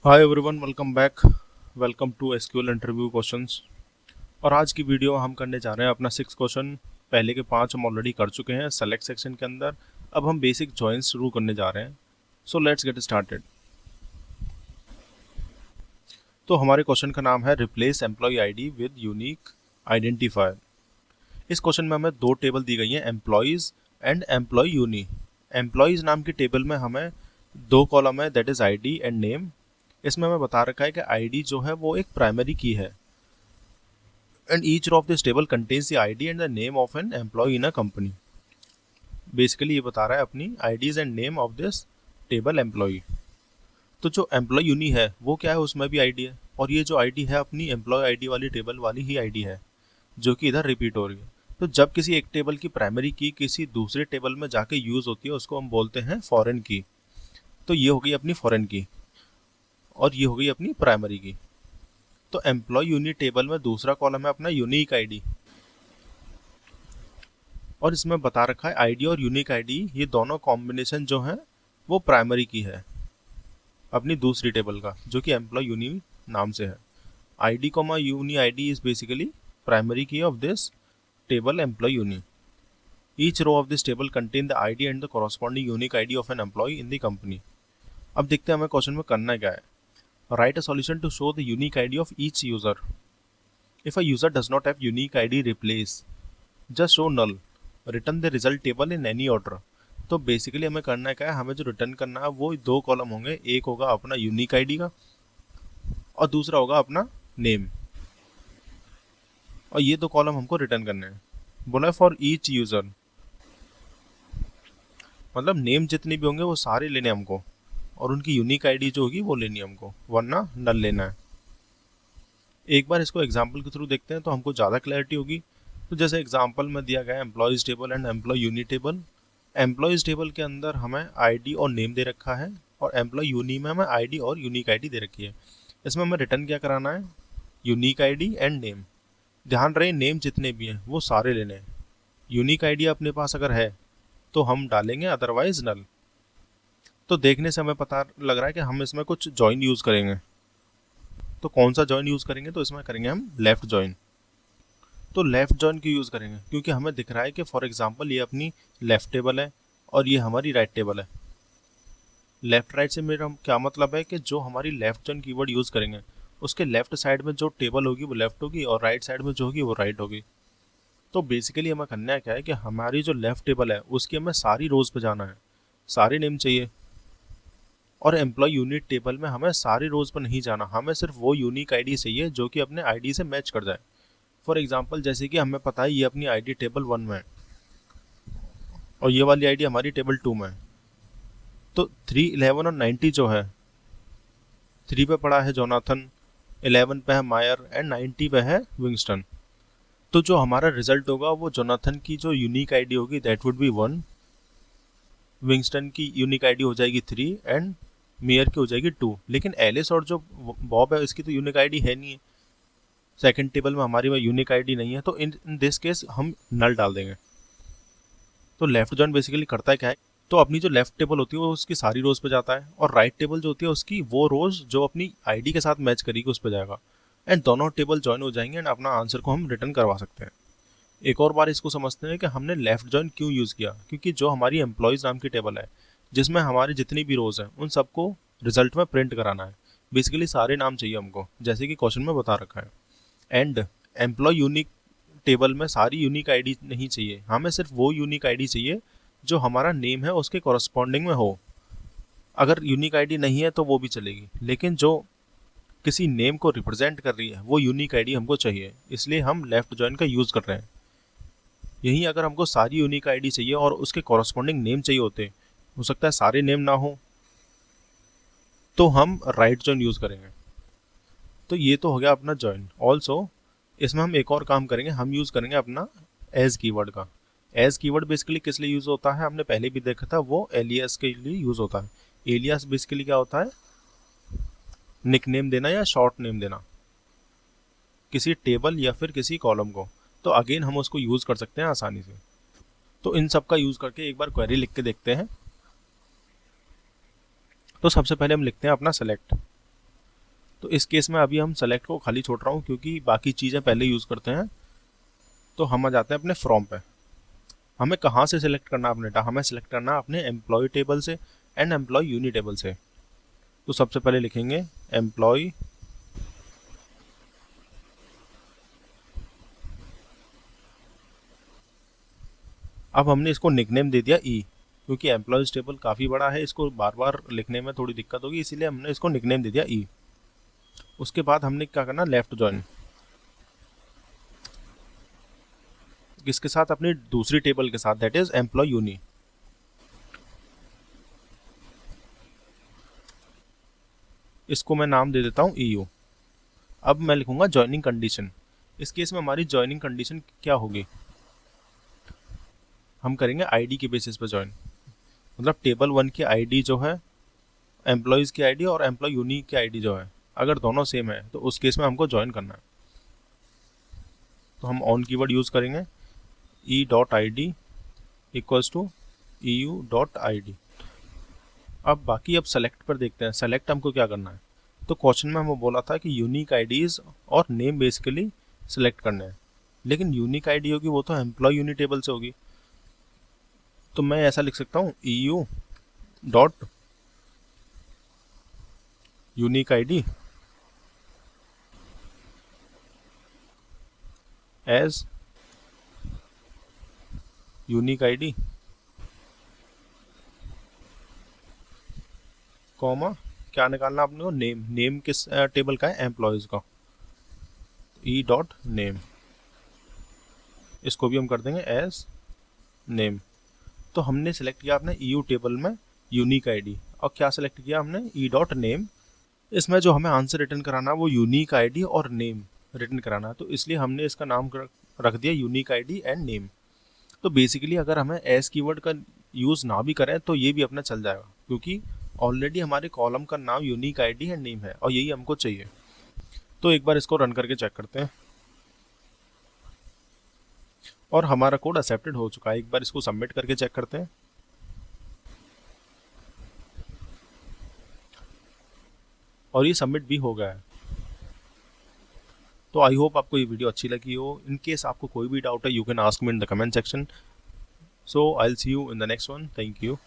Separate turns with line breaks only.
Hi everyone, welcome back. Welcome to SQL interview questions. और आज की वीडियो हम करने जा रहे हैं अपना 6 क्वेश्चन। पहले के 5 हम ऑलरेडी कर चुके हैं सेलेक्ट सेक्शन के अंदर। अब हम बेसिक जॉइंस शुरू करने जा रहे हैं। So let's get started. तो हमारे क्वेश्चन का नाम है replace employee ID with unique identifier. इस क्वेश्चन में हमें दो टेबल दी गई हैं, employees and employee UNI. Employees नाम की टेबल में हमें दो कॉलम है, that is ID and name. इसमें हमें बता रखा है कि आईडी जो है वो एक प्राइमरी की है and each row of this table contains the ID and the name of an employee in a company। Basically ये बता रहा है अपनी IDs and name of this table employee. तो जो एम्प्लॉय यूनी है वो क्या है, उसमें भी आईडी है, और ये जो आईडी है अपनी एम्प्लॉय आईडी वाली टेबल वाली ही आईडी है जो कि इधर रिपीट हो रही है। तो जब किसी एक टेबल की प्राइमरी की किसी दूसरे टेबल में जाके यूज होती है उसको हम बोलते हैं फॉरेन की। तो ये हो गई अपनी फॉरेन की और ये हो गई अपनी प्राइमरी की। तो एम्प्लॉय यूनिट टेबल में दूसरा कॉलम है अपना यूनिक आईडी, और इसमें बता रखा है आईडी और यूनिक आईडी ये दोनों कॉम्बिनेशन जो है वो प्राइमरी की है अपनी दूसरी टेबल का, जो कि एम्प्लॉय यूनी नाम से है। ID comma uni ID is basically primary key of this table employee uni. Each row of this table contain the ID and the corresponding unique ID of an employee in the company. अब देखते हैं हमें question में करना क्या है। Write a solution to show the unique ID of each user. If a user does not have unique ID replace just show null return the result table in any order. तो basically हमें करना है क्या है, हमें जो return करना है वो दो कॉलम होंगे, एक होगा अपना यूनिक आईडी का और दूसरा होगा अपना नेम, और ये दो कॉलम हमको रिटर्न करने हैं। बोला फॉर ईच यूजर, मतलब नेम जितने भी होंगे वो सारे लेने हमको, और उनकी यूनिक आईडी जो होगी वो लेनी है हमको, वरना नल लेना है। एक बार इसको एग्जाम्पल के थ्रू देखते हैं तो हमको ज़्यादा क्लैरिटी होगी। तो जैसे एग्जाम्पल में दिया गया employees table and employee unit table. Employees table के अंदर हमें आईडी और नेम दे रखा है, और एम्प्लॉय यूनी में हमें आईडी और यूनिक आईडी दे रखी है। इसमें हमें रिटर्न क्या कराना है, यूनिक आईडी एंड नेम। ध्यान रहे नेम जितने भी हैं वो सारे लेने हैं। यूनिक आईडी अपने पास अगर है तो हम डालेंगे, अदरवाइज नल। तो देखने से हमें पता लग रहा है कि हम इसमें कुछ जॉइन यूज़ करेंगे। तो कौन सा जॉइन यूज़ करेंगे, तो इसमें करेंगे हम लेफ्ट जॉइन। तो लेफ्ट जॉइन क्यों यूज़ करेंगे, क्योंकि हमें दिख रहा है कि फॉर एग्जांपल ये अपनी लेफ्ट टेबल है और ये हमारी राइट टेबल है। लेफ्ट राइट से मेरा क्या मतलब है कि जो हमारी लेफ्ट जॉइन कीवर्ड यूज़ करेंगे उसके लेफ्ट साइड में जो टेबल होगी वो लेफ्ट होगी और राइट साइड में जो होगी वो राइट होगी। तो बेसिकली हमें करना है क्या है कि हमारी जो लेफ्ट टेबल है उसकी हमें सारी रोज पे जाना है, सारे नेम चाहिए। और एम्प्लॉय यूनिट टेबल में हमें सारी रोज पर नहीं जाना, हमें सिर्फ वो यूनिक आईडी चाहिए जो कि अपने आईडी से मैच कर जाए। फॉर एग्जांपल जैसे कि हमें पता है ये अपनी आईडी टेबल 1 में है और ये वाली आईडी हमारी टेबल 2 में है। तो 3, 11 और 90 जो है, 3 पे पड़ा है जोनाथन, 11 पे है मायर एंड 90 पे है विंगस्टन। तो जो हमारा रिजल्ट होगा वो जोनाथन की जो यूनिक आईडी होगी दैट वुड बी 1, विंगस्टन की यूनिक आईडी हो जाएगी 3 एंड मेयर की हो जाएगी 2। लेकिन एलिस और जो बॉब है इसकी तो यूनिक आईडी है नहीं है, सेकंड टेबल में हमारी में यूनिक आईडी नहीं है, तो इन दिस केस हम नल डाल देंगे। तो लेफ्ट जॉइन बेसिकली करता है क्या है, तो अपनी जो लेफ्ट टेबल होती है वो उसकी सारी रोज पे जाता है, और राइट टेबल जो होती है उसकी वो रोज जो अपनी आईडी के साथ मैच करेगी उस पर जाएगा, एंड दोनों टेबल ज्वाइन हो जाएंगे एंड अपना आंसर को हम रिटर्न करवा सकते हैं। एक और बार इसको समझते हैं कि हमने लेफ्ट जॉइन क्यों यूज़ किया, क्योंकि जो हमारी एम्प्लॉयज़ नाम की टेबल है जिसमें हमारी जितनी भी रोज हैं उन सबको रिजल्ट में प्रिंट कराना है। बेसिकली सारे नाम चाहिए हमको, जैसे कि क्वेश्चन में बता रखा है। एंड एम्प्लॉय यूनिक टेबल में सारी यूनिक आईडी नहीं चाहिए, हमें सिर्फ वो यूनिक आईडी चाहिए जो हमारा नेम है उसके कॉरस्पॉन्डिंग में हो। अगर यूनिक आईडी नहीं है तो वो भी चलेगी, लेकिन जो किसी नेम को रिप्रेजेंट कर रही है वो यूनिक आईडी हमको चाहिए, इसलिए हम लेफ्ट जॉइन का यूज़ कर रहे हैं। यहीं अगर हमको सारी यूनिक आईडी चाहिए और उसके कॉरस्पॉन्डिंग नेम चाहिए होते, हो सकता है सारे नेम ना हो, तो हम राइट जॉइन यूज़ करेंगे। तो ये तो हो गया अपना जॉइन। ऑल्सो इसमें हम एक और काम करेंगे, हम यूज़ करेंगे अपना एज कीवर्ड का। एज कीवर्ड बेसिकली किस लिए यूज़ होता है, हमने पहले भी देखा था, वो एलियास के लिए यूज़ होता है। एलियास बेसिकली क्या होता है, निक नेम देना या शॉर्ट नेम देना किसी टेबल या फिर किसी कॉलम को। तो अगेन हम उसको यूज़ कर सकते हैं आसानी से। तो इन सब का यूज़ करके एक बार क्वेरी लिख के देखते हैं। तो सबसे पहले हम लिखते हैं अपना सेलेक्ट। तो इस केस में अभी हम सेलेक्ट को खाली छोड़ रहा हूँ क्योंकि बाकी चीज़ें पहले यूज़ करते हैं। तो हम आ जाते हैं अपने फ्रॉम पे। हमें कहाँ से सिलेक्ट करना है अपने डेटा? हमें सिलेक्ट करना है अपने एम्प्लॉय टेबल से एंड एम्प्लॉय यूनी टेबल से। तो सबसे पहले लिखेंगे एम्प्लॉय अब हमने इसको निकनेम दे दिया ई, क्योंकि एम्प्लॉयज टेबल काफ़ी बड़ा है, इसको बार बार लिखने में थोड़ी दिक्कत होगी, इसीलिए हमने इसको निकनेम दे दिया ई। उसके बाद हमने क्या करना, लेफ्ट ज्वाइन किसके साथ? अपनी दूसरी टेबल के साथ, दैट इज एम्प्लॉय यूनी। इसको मैं नाम दे देता हूँ EU। अब मैं लिखूंगा ज्वाइनिंग कंडीशन। इस केस में हमारी ज्वाइनिंग कंडीशन क्या होगी? हम करेंगे आईडी के बेसिस पर ज्वाइन, मतलब टेबल 1 की आईडी जो है, एम्प्लॉयज़ की आईडी और एम्प्लॉय यूनी की आईडी जो है, अगर दोनों सेम है तो उस केस में हमको ज्वाइन करना है। तो हम ऑन कीवर्ड यूज़ करेंगे, e.id इक्वल्स टू EU.id। अब बाकी अब सेलेक्ट पर देखते हैं, सेलेक्ट हमको क्या करना है। तो क्वेश्चन में हमें बोला था कि यूनिक आईडीज और नेम बेसिकली सिलेक्ट करने हैं, लेकिन यूनिक आईडी होगी वो तो एम्प्लॉय यूनी टेबल से होगी। तो मैं ऐसा लिख सकता हूँ EU dot unique ID as unique ID comma क्या निकालना आपने को, नेम। नेम किस टेबल का है? एम्प्लॉयज का। E.name इसको भी हम कर देंगे एज नेम। तो हमने सेलेक्ट किया अपने EU टेबल में यूनिक आईडी, और क्या सेलेक्ट किया हमने? E.name। इसमें जो हमें आंसर रिटर्न कराना है वो यूनिक आईडी और नेम रिटर्न कराना है, तो इसलिए हमने इसका नाम रख दिया यूनिक आईडी एंड नेम। तो बेसिकली अगर हमें एस कीवर्ड का यूज़ ना भी करें तो ये भी अपना चल जाएगा, क्योंकि ऑलरेडी हमारे कॉलम का नाम यूनिक आईडी एंड नेम है और यही हमको चाहिए। तो एक बार इसको रन करके चेक करते हैं, और हमारा कोड एक्सेप्टेड हो चुका है। एक बार इसको सबमिट करके चेक करते हैं, और ये सबमिट भी हो गया है। तो आई होप आपको ये वीडियो अच्छी लगी हो। इन केस आपको कोई भी डाउट है, you can ask me in the comment section. So I will see you in the next one. Thank you.